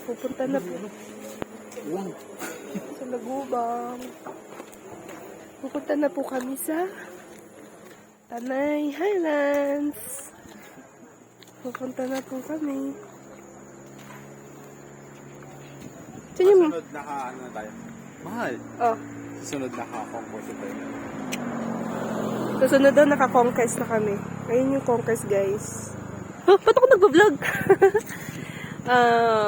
Pupunta na po sa Lagubang. Pupunta na po kami sa Tanay Highlands. Pupunta na po kami. Susunod na ano na tayo? Mahal. Oh, Susunod na ka-concourse tayo. susunod daw naka-conquest na kami. Ayun yung conquest, guys. Oh, ba't ako nagbablog?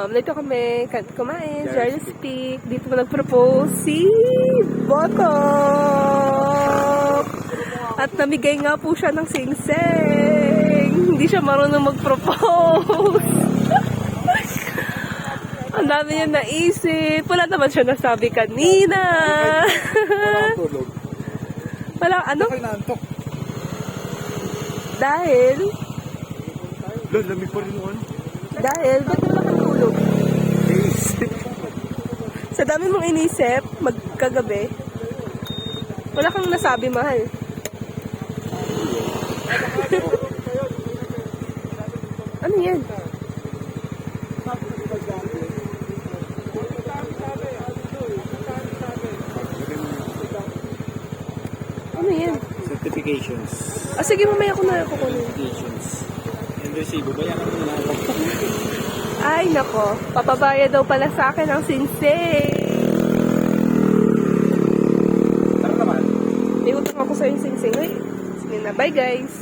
Dito kami kumain, Jarvis Peak. Dito mo nag-propose si Botok. At namigay nga po siya ng singseng. Hindi siya marunong mag-propose. Ang dami niya naisip. Wala naman siya nasabi kanina. Wala akong tulog. Wala, ano? Ako inaantok. Dahil, Lamig pa rin yung ano. ba't wala kang tulog? Sa dami mong inisip, magkagabi, wala kang nasabi, mahal. Ano yan? Ano yan? Certifications. Sige, mamaya ko na kukunin. Certifications. Yung resibo ba yan? Ano na ako? Ay, nako. Papabaya daw pala sa akin ang sinseng. Tara naman. May utang ako sa yung sinseng. Ay, sige na. Bye, guys.